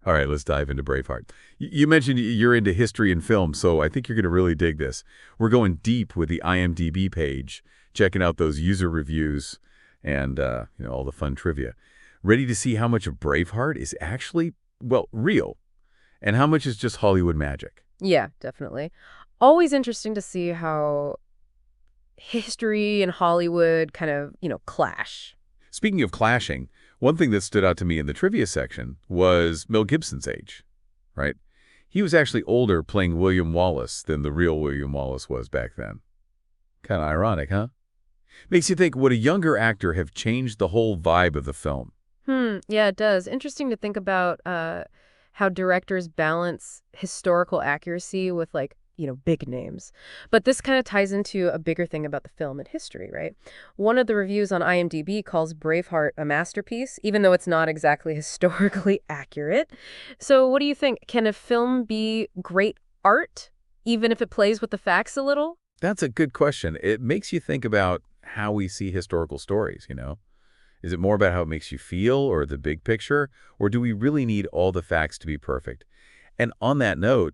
All right, let's dive into Braveheart. You mentioned you're into history and film, so I think you're going to really dig this. We're going deep with the IMDb page, checking out those user reviews and all the fun trivia. Ready to see how much of Braveheart is actually, well, real, and how much is just Hollywood magic. Yeah, definitely. Always interesting to see how history and Hollywood kind of, clash. Speaking of clashing, one thing that stood out to me in the trivia section was Mel Gibson's age, right? He was actually older playing William Wallace than the real William Wallace was back then. Kind of ironic, huh? Makes you think, would a younger actor have changed the whole vibe of the film? Yeah, it does. Interesting to think about how directors balance historical accuracy with big names. But this kind of ties into a bigger thing about the film and history, right? One of the reviews on IMDb calls Braveheart a masterpiece, even though it's not exactly historically accurate. So what do you think? Can a film be great art, even if it plays with the facts a little? That's a good question. It makes you think about how we see historical stories. Is it more about how it makes you feel or the big picture, or do we really need all the facts to be perfect? And on that note,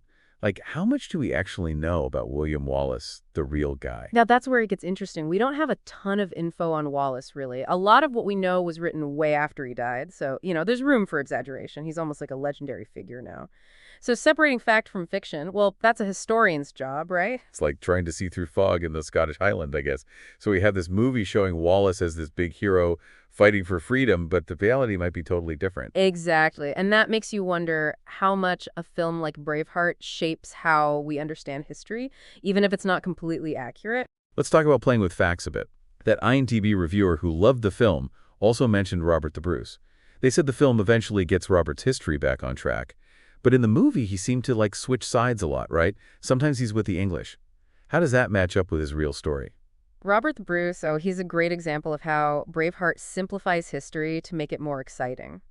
how much do we actually know about William Wallace, the real guy? Now, that's where it gets interesting. We don't have a ton of info on Wallace, really. A lot of what we know was written way after he died, so, there's room for exaggeration. He's almost like a legendary figure now. So separating fact from fiction, well, that's a historian's job, right? It's like trying to see through fog in the Scottish Highland, I guess. So we have this movie showing Wallace as this big hero fighting for freedom, but the reality might be totally different. Exactly. And that makes you wonder how much a film like Braveheart shapes how we understand history, even if it's not completely accurate. Let's talk about playing with facts a bit. That IMDb reviewer who loved the film also mentioned Robert the Bruce. They said the film eventually gets Robert's history back on track. But in the movie, he seemed to switch sides a lot, right? Sometimes he's with the English. How does that match up with his real story? Robert the Bruce, he's a great example of how Braveheart simplifies history to make it more exciting.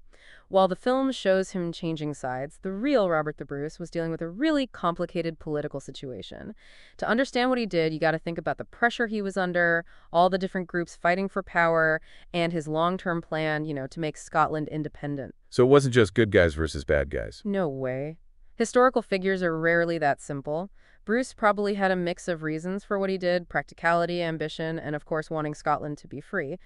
While the film shows him changing sides, the real Robert the Bruce was dealing with a really complicated political situation. To understand what he did, you got to think about the pressure he was under, all the different groups fighting for power, and his long-term plan, to make Scotland independent. So it wasn't just good guys versus bad guys. No way. Historical figures are rarely that simple. Bruce probably had a mix of reasons for what he did: practicality, ambition, and of course wanting Scotland to be free.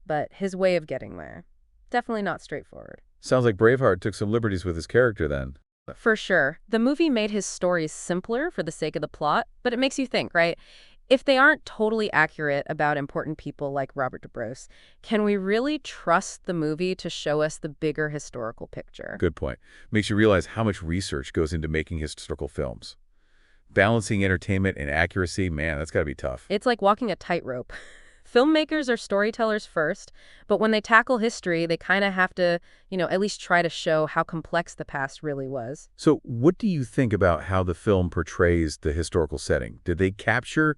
But his way of getting there, definitely not straightforward. Sounds like Braveheart took some liberties with his character then. For sure. The movie made his stories simpler for the sake of the plot, but it makes you think, right? If they aren't totally accurate about important people like Robert the Bruce, can we really trust the movie to show us the bigger historical picture? Good point. Makes you realize how much research goes into making historical films. Balancing entertainment and accuracy, man, that's got to be tough. It's like walking a tightrope. Filmmakers are storytellers first, but when they tackle history, they kind of have to, at least try to show how complex the past really was. So what do you think about how the film portrays the historical setting? Did they capture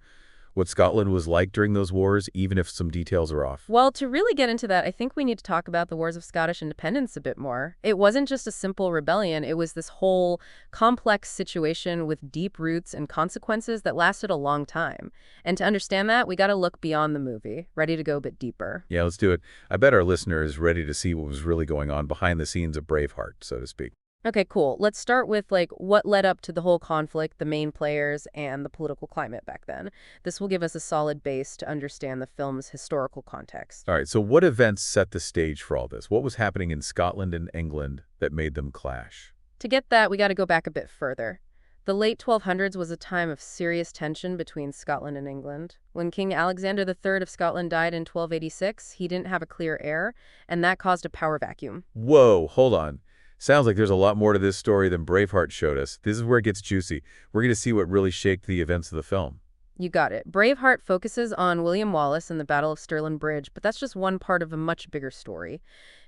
what Scotland was like during those wars, even if some details are off? Well, to really get into that, I think we need to talk about the Wars of Scottish Independence a bit more. It wasn't just a simple rebellion. It was this whole complex situation with deep roots and consequences that lasted a long time. And to understand that, we got to look beyond the movie, ready to go a bit deeper. Yeah, let's do it. I bet our listener is ready to see what was really going on behind the scenes of Braveheart, so to speak. Okay, cool. Let's start with what led up to the whole conflict, the main players, and the political climate back then. This will give us a solid base to understand the film's historical context. All right, so what events set the stage for all this? What was happening in Scotland and England that made them clash? To get that, we got to go back a bit further. The late 1200s was a time of serious tension between Scotland and England. When King Alexander III of Scotland died in 1286, he didn't have a clear heir, and that caused a power vacuum. Whoa, hold on. Sounds like there's a lot more to this story than Braveheart showed us. This is where it gets juicy. We're going to see what really shaped the events of the film. You got it. Braveheart focuses on William Wallace and the Battle of Stirling Bridge, but that's just one part of a much bigger story.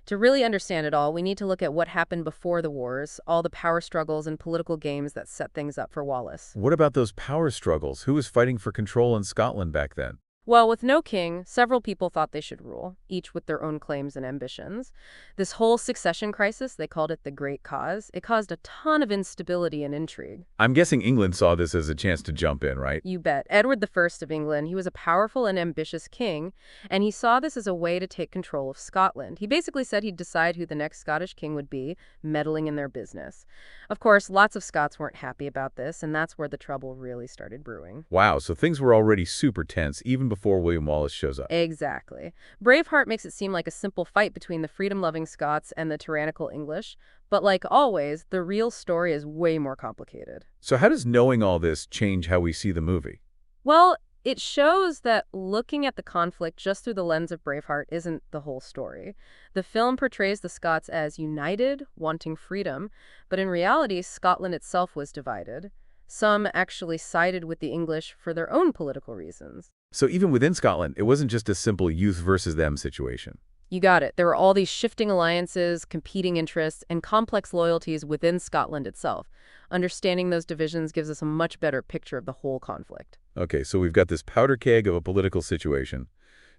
To really understand it all, we need to look at what happened before the wars, all the power struggles and political games that set things up for Wallace. What about those power struggles? Who was fighting for control in Scotland back then? Well, with no king, several people thought they should rule, each with their own claims and ambitions. This whole succession crisis, they called it the Great Cause, it caused a ton of instability and intrigue. I'm guessing England saw this as a chance to jump in, right? You bet. Edward the First of England, he was a powerful and ambitious king, and he saw this as a way to take control of Scotland. He basically said he'd decide who the next Scottish king would be, meddling in their business. Of course, lots of Scots weren't happy about this, and that's where the trouble really started brewing. Wow, so things were already super tense even before William Wallace shows up. Exactly. Braveheart makes it seem like a simple fight between the freedom-loving Scots and the tyrannical English, but like always, the real story is way more complicated. So how does knowing all this change how we see the movie? Well, it shows that looking at the conflict just through the lens of Braveheart isn't the whole story. The film portrays the Scots as united, wanting freedom, but in reality, Scotland itself was divided. Some actually sided with the English for their own political reasons. So even within Scotland, it wasn't just a simple youth versus them situation. You got it. There were all these shifting alliances, competing interests, and complex loyalties within Scotland itself. Understanding those divisions gives us a much better picture of the whole conflict. Okay, so we've got this powder keg of a political situation.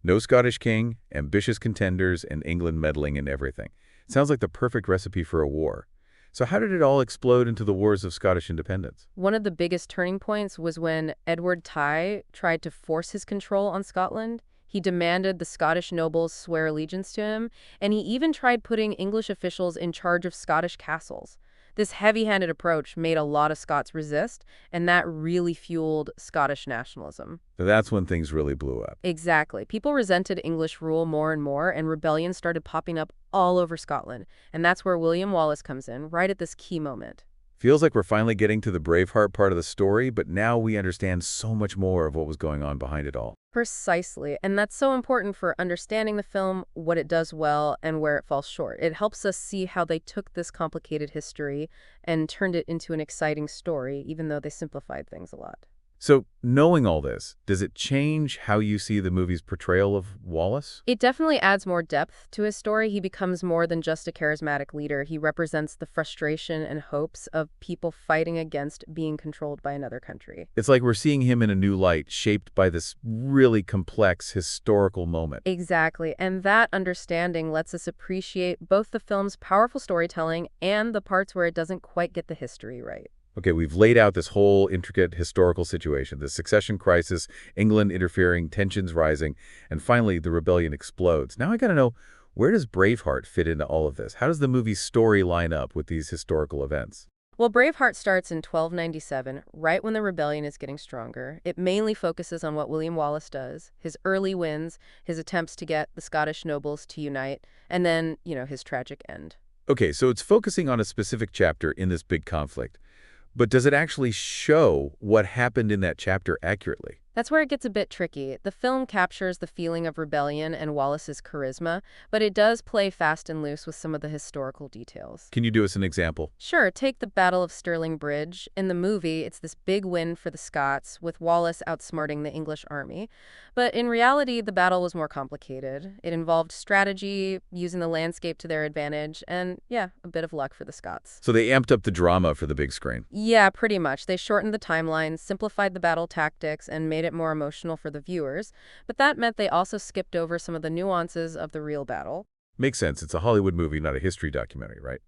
No Scottish king, ambitious contenders, and England meddling in everything. Sounds like the perfect recipe for a war. So how did it all explode into the wars of Scottish independence? One of the biggest turning points was when Edward Tye tried to force his control on Scotland. He demanded the Scottish nobles swear allegiance to him, and he even tried putting English officials in charge of Scottish castles. This heavy-handed approach made a lot of Scots resist, and that really fueled Scottish nationalism. So that's when things really blew up. Exactly. People resented English rule more and more, and rebellions started popping up all over Scotland. And that's where William Wallace comes in, right at this key moment. Feels like we're finally getting to the Braveheart part of the story, but now we understand so much more of what was going on behind it all. Precisely. And that's so important for understanding the film, what it does well, and where it falls short. It helps us see how they took this complicated history and turned it into an exciting story, even though they simplified things a lot. So, knowing all this, does it change how you see the movie's portrayal of Wallace? It definitely adds more depth to his story. He becomes more than just a charismatic leader. He represents the frustration and hopes of people fighting against being controlled by another country. It's like we're seeing him in a new light, shaped by this really complex historical moment. Exactly. And that understanding lets us appreciate both the film's powerful storytelling and the parts where it doesn't quite get the history right. Okay, we've laid out this whole intricate historical situation, the succession crisis, England interfering, tensions rising, and finally the rebellion explodes. Now I gotta know, where does Braveheart fit into all of this? How does the movie's story line up with these historical events? Well, Braveheart starts in 1297, right when the rebellion is getting stronger. It mainly focuses on what William Wallace does, his early wins, his attempts to get the Scottish nobles to unite, and then, his tragic end. Okay, so it's focusing on a specific chapter in this big conflict. But does it actually show what happened in that chapter accurately? That's where it gets a bit tricky. The film captures the feeling of rebellion and Wallace's charisma, but it does play fast and loose with some of the historical details. Can you do us an example? Sure, take the Battle of Stirling Bridge. In the movie, it's this big win for the Scots, with Wallace outsmarting the English army. But in reality, the battle was more complicated. It involved strategy, using the landscape to their advantage, and yeah, a bit of luck for the Scots. So they amped up the drama for the big screen. Yeah, pretty much. They shortened the timeline, simplified the battle tactics, and made it more emotional for the viewers, but that meant they also skipped over some of the nuances of the real battle. Makes sense. It's a Hollywood movie, not a history documentary, right?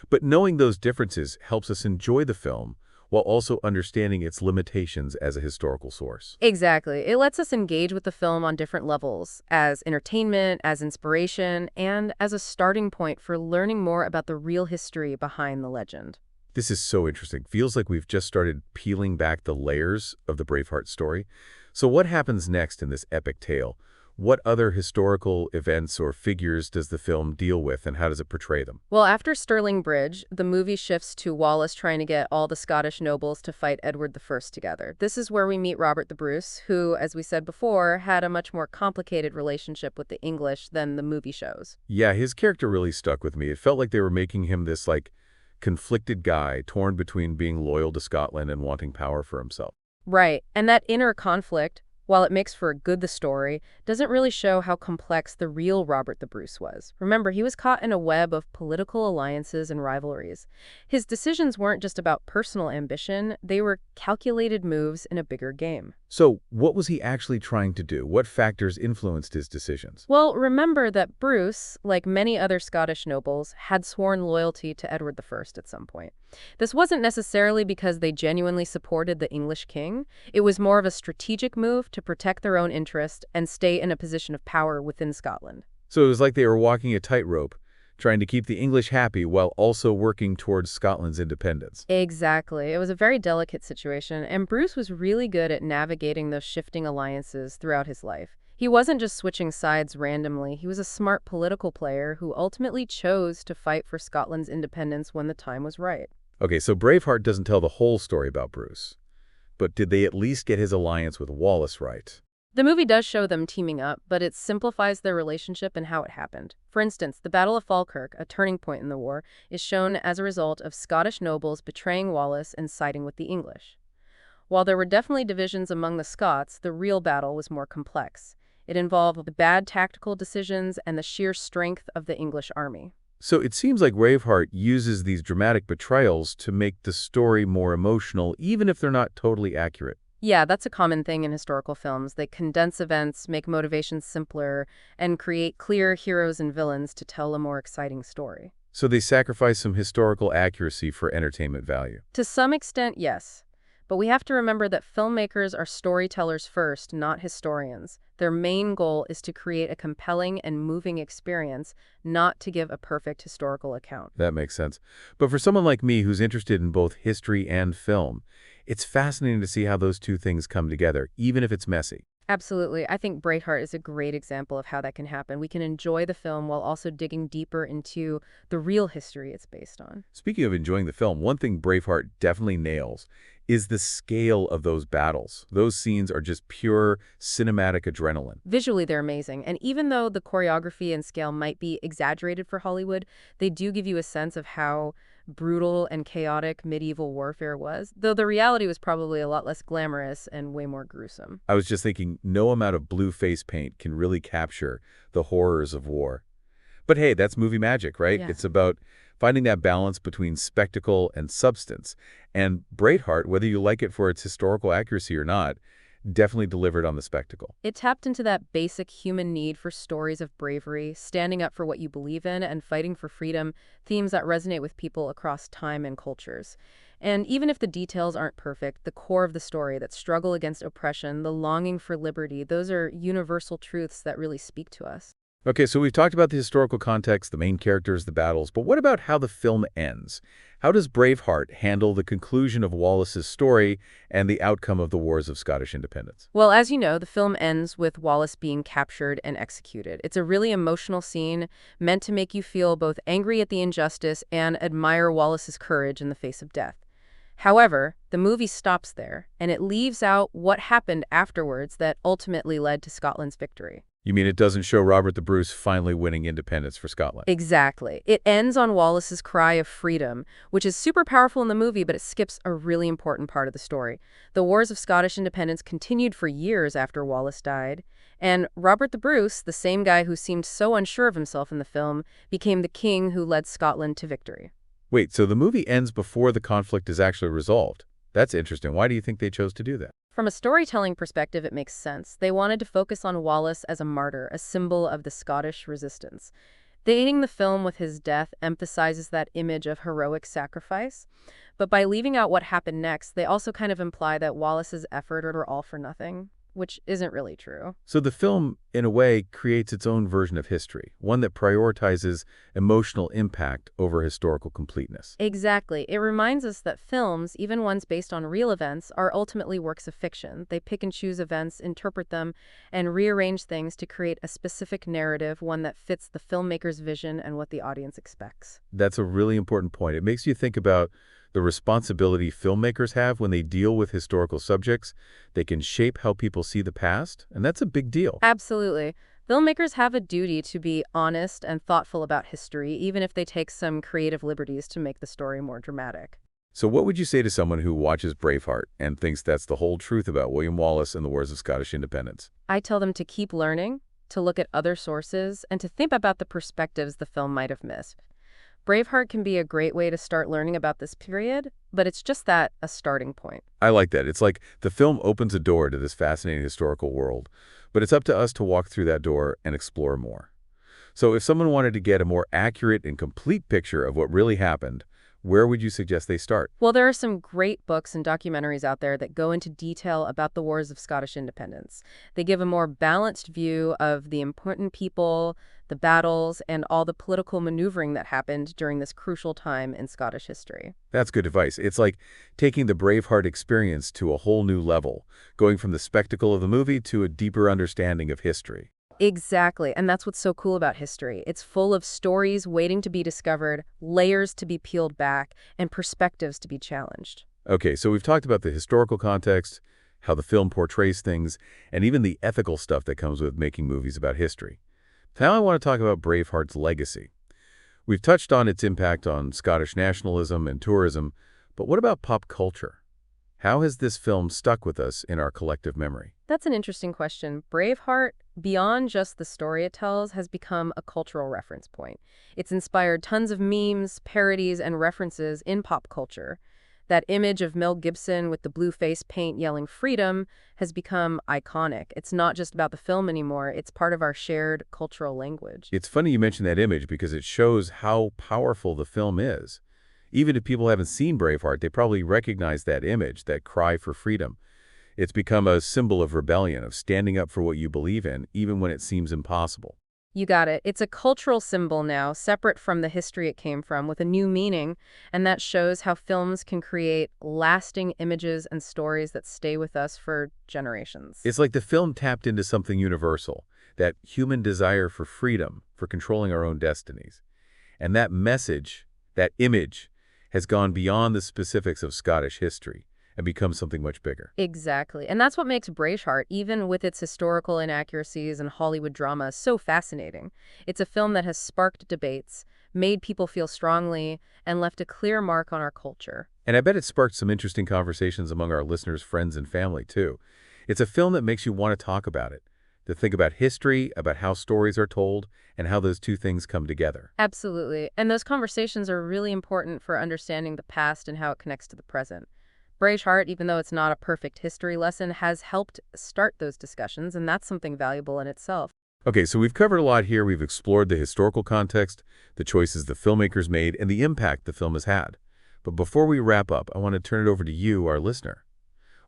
But knowing those differences helps us enjoy the film while also understanding its limitations as a historical source. Exactly. It lets us engage with the film on different levels, as entertainment, as inspiration, and as a starting point for learning more about the real history behind the legend. This is so interesting. Feels like we've just started peeling back the layers of the Braveheart story. So what happens next in this epic tale? What other historical events or figures does the film deal with, and how does it portray them? Well, after Stirling Bridge, the movie shifts to Wallace trying to get all the Scottish nobles to fight Edward I together. This is where we meet Robert the Bruce, who, as we said before, had a much more complicated relationship with the English than the movie shows. Yeah, his character really stuck with me. It felt like they were making him this, conflicted guy, torn between being loyal to Scotland and wanting power for himself. Right, and that inner conflict, while it makes for the story, doesn't really show how complex the real Robert the Bruce was. Remember, he was caught in a web of political alliances and rivalries. His decisions weren't just about personal ambition, they were calculated moves in a bigger game. So what was he actually trying to do? What factors influenced his decisions? Well, remember that Bruce, like many other Scottish nobles, had sworn loyalty to Edward I at some point. This wasn't necessarily because they genuinely supported the English king. It was more of a strategic move to protect their own interest and stay in a position of power within Scotland. So it was like they were walking a tightrope, trying to keep the English happy while also working towards Scotland's independence. Exactly. It was a very delicate situation, and Bruce was really good at navigating those shifting alliances throughout his life. He wasn't just switching sides randomly. He was a smart political player who ultimately chose to fight for Scotland's independence when the time was right. Okay, so Braveheart doesn't tell the whole story about Bruce, but did they at least get his alliance with Wallace right? The movie does show them teaming up, but it simplifies their relationship and how it happened. For instance, the Battle of Falkirk, a turning point in the war, is shown as a result of Scottish nobles betraying Wallace and siding with the English. While there were definitely divisions among the Scots, the real battle was more complex. It involved the bad tactical decisions and the sheer strength of the English army. So it seems like Braveheart uses these dramatic betrayals to make the story more emotional, even if they're not totally accurate. Yeah, that's a common thing in historical films. They condense events, make motivations simpler, and create clear heroes and villains to tell a more exciting story. So they sacrifice some historical accuracy for entertainment value. To some extent, yes. But we have to remember that filmmakers are storytellers first, not historians. Their main goal is to create a compelling and moving experience, not to give a perfect historical account. That makes sense. But for someone like me who's interested in both history and film, it's fascinating to see how those two things come together, even if it's messy. Absolutely. I think Braveheart is a great example of how that can happen. We can enjoy the film while also digging deeper into the real history it's based on. Speaking of enjoying the film, one thing Braveheart definitely nails is the scale of those battles. Those scenes are just pure cinematic adrenaline. Visually, they're amazing, and even though the choreography and scale might be exaggerated for Hollywood, they do give you a sense of how brutal and chaotic medieval warfare was, though the reality was probably a lot less glamorous and way more gruesome. I was just thinking, no amount of blue face paint can really capture the horrors of war. But hey, that's movie magic, right? Yeah. It's about finding that balance between spectacle and substance. And Braveheart, whether you like it for its historical accuracy or not, definitely delivered on the spectacle. It tapped into that basic human need for stories of bravery, standing up for what you believe in, and fighting for freedom, themes that resonate with people across time and cultures. And even if the details aren't perfect, the core of the story, that struggle against oppression, the longing for liberty, those are universal truths that really speak to us. Okay, so we've talked about the historical context, the main characters, the battles, but what about how the film ends? How does Braveheart handle the conclusion of Wallace's story and the outcome of the Wars of Scottish Independence? Well, as you know, the film ends with Wallace being captured and executed. It's a really emotional scene meant to make you feel both angry at the injustice and admire Wallace's courage in the face of death. However, the movie stops there, and it leaves out what happened afterwards that ultimately led to Scotland's victory. You mean it doesn't show Robert the Bruce finally winning independence for Scotland? Exactly. It ends on Wallace's cry of freedom, which is super powerful in the movie, but it skips a really important part of the story. The Wars of Scottish Independence continued for years after Wallace died, and Robert the Bruce, the same guy who seemed so unsure of himself in the film, became the king who led Scotland to victory. Wait, so the movie ends before the conflict is actually resolved? That's interesting. Why do you think they chose to do that? From a storytelling perspective, it makes sense. They wanted to focus on Wallace as a martyr, a symbol of the Scottish resistance. Dating the film with his death emphasizes that image of heroic sacrifice, but by leaving out what happened next, they also kind of imply that Wallace's effort were all for nothing, which isn't really true. So the film, in a way, creates its own version of history, one that prioritizes emotional impact over historical completeness. Exactly. It reminds us that films, even ones based on real events, are ultimately works of fiction. They pick and choose events, interpret them, and rearrange things to create a specific narrative, one that fits the filmmaker's vision and what the audience expects. That's a really important point. It makes you think about the responsibility filmmakers have when they deal with historical subjects. They can shape how people see the past, and that's a big deal. Absolutely. Filmmakers have a duty to be honest and thoughtful about history, even if they take some creative liberties to make the story more dramatic. So what would you say to someone who watches Braveheart and thinks that's the whole truth about William Wallace and the Wars of Scottish Independence? I tell them to keep learning, to look at other sources, and to think about the perspectives the film might have missed. Braveheart can be a great way to start learning about this period, but it's just that, a starting point. I like that. It's like the film opens a door to this fascinating historical world, but it's up to us to walk through that door and explore more. So if someone wanted to get a more accurate and complete picture of what really happened, where would you suggest they start? Well, there are some great books and documentaries out there that go into detail about the wars of Scottish independence. They give a more balanced view of the important people, the battles, and all the political maneuvering that happened during this crucial time in Scottish history. That's good advice. It's like taking the Braveheart experience to a whole new level, going from the spectacle of the movie to a deeper understanding of history. Exactly, and that's what's so cool about history. It's full of stories waiting to be discovered, layers to be peeled back, and perspectives to be challenged. Okay, so we've talked about the historical context, how the film portrays things, and even the ethical stuff that comes with making movies about history. Now I want to talk about Braveheart's legacy. We've touched on its impact on Scottish nationalism and tourism, but what about pop culture? How has this film stuck with us in our collective memory? That's an interesting question. Braveheart, beyond just the story it tells, has become a cultural reference point. It's inspired tons of memes, parodies, and references in pop culture. That image of Mel Gibson with the blue face paint yelling freedom has become iconic. It's not just about the film anymore, it's part of our shared cultural language. It's funny you mention that image because it shows how powerful the film is. Even if people haven't seen Braveheart, they probably recognize that image, that cry for freedom. It's become a symbol of rebellion, of standing up for what you believe in, even when it seems impossible. You got it. It's a cultural symbol now, separate from the history it came from, with a new meaning, and that shows how films can create lasting images and stories that stay with us for generations. It's like the film tapped into something universal, that human desire for freedom, for controlling our own destinies. And that message, that image, has gone beyond the specifics of Scottish history and become something much bigger. Exactly. And that's what makes Braveheart, even with its historical inaccuracies and Hollywood drama, so fascinating. It's a film that has sparked debates, made people feel strongly, and left a clear mark on our culture. And I bet it sparked some interesting conversations among our listeners, friends, and family, too. It's a film that makes you want to talk about it, to think about history, about how stories are told, and how those two things come together. Absolutely. And those conversations are really important for understanding the past and how it connects to the present. Braveheart, even though it's not a perfect history lesson, has helped start those discussions, and that's something valuable in itself. Okay, so we've covered a lot here. We've explored the historical context, the choices the filmmakers made, and the impact the film has had. But before we wrap up, I want to turn it over to you, our listener.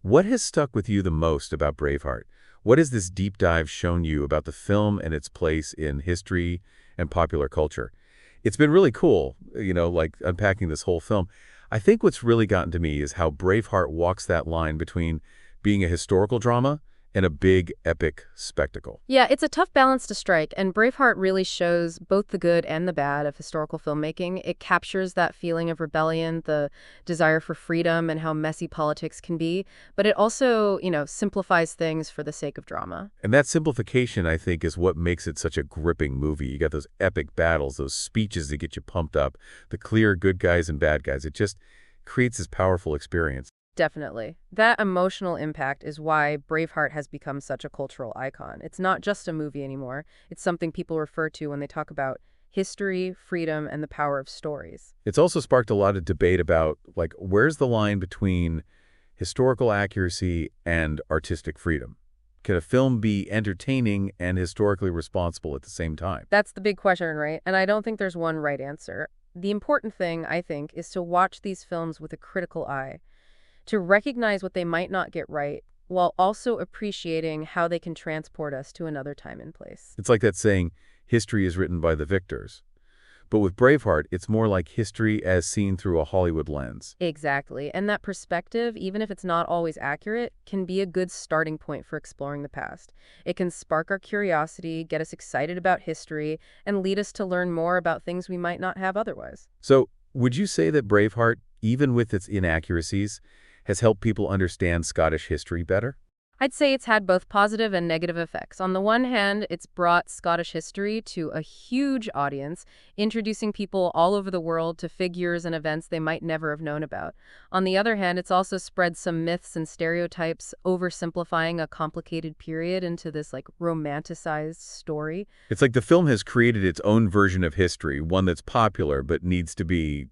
What has stuck with you the most about Braveheart? What has this deep dive shown you about the film and its place in history and popular culture? It's been really cool, like unpacking this whole film. I think what's really gotten to me is how Braveheart walks that line between being a historical drama and a big, epic spectacle. Yeah, it's a tough balance to strike, and Braveheart really shows both the good and the bad of historical filmmaking. It captures that feeling of rebellion, the desire for freedom, and how messy politics can be, but it also, simplifies things for the sake of drama. And that simplification, I think, is what makes it such a gripping movie. You got those epic battles, those speeches that get you pumped up, the clear good guys and bad guys. It just creates this powerful experience. Definitely. That emotional impact is why Braveheart has become such a cultural icon. It's not just a movie anymore. It's something people refer to when they talk about history, freedom, and the power of stories. It's also sparked a lot of debate about, where's the line between historical accuracy and artistic freedom? Can a film be entertaining and historically responsible at the same time? That's the big question, right? And I don't think there's one right answer. The important thing, I think, is to watch these films with a critical eye, to recognize what they might not get right, while also appreciating how they can transport us to another time and place. It's like that saying, history is written by the victors. But with Braveheart, it's more like history as seen through a Hollywood lens. Exactly. And that perspective, even if it's not always accurate, can be a good starting point for exploring the past. It can spark our curiosity, get us excited about history, and lead us to learn more about things we might not have otherwise. So, would you say that Braveheart, even with its inaccuracies, has helped people understand Scottish history better? I'd say it's had both positive and negative effects. On the one hand, it's brought Scottish history to a huge audience, introducing people all over the world to figures and events they might never have known about. On the other hand, it's also spread some myths and stereotypes, oversimplifying a complicated period into this like romanticized story. It's like the film has created its own version of history, one that's popular but needs to be,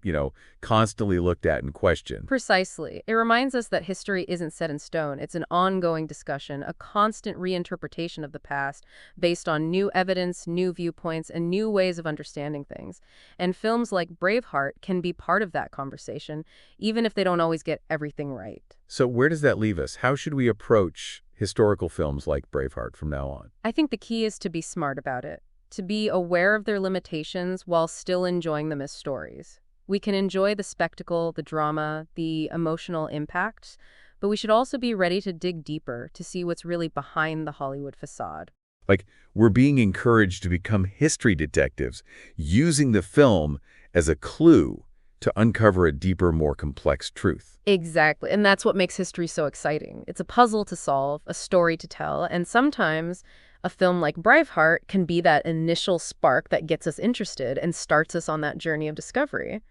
constantly looked at and questioned. Precisely. It reminds us that history isn't set in stone. It's an ongoing discussion, a constant reinterpretation of the past based on new evidence, new viewpoints, and new ways of understanding things. And films like Braveheart can be part of that conversation, even if they don't always get everything right. So where does that leave us? How should we approach historical films like Braveheart from now on? I think the key is to be smart about it, to be aware of their limitations while still enjoying them as stories. We can enjoy the spectacle, the drama, the emotional impact, but we should also be ready to dig deeper to see what's really behind the Hollywood facade. Like, we're being encouraged to become history detectives, using the film as a clue to uncover a deeper, more complex truth. Exactly, and that's what makes history so exciting. It's a puzzle to solve, a story to tell, and sometimes a film like Braveheart can be that initial spark that gets us interested and starts us on that journey of discovery.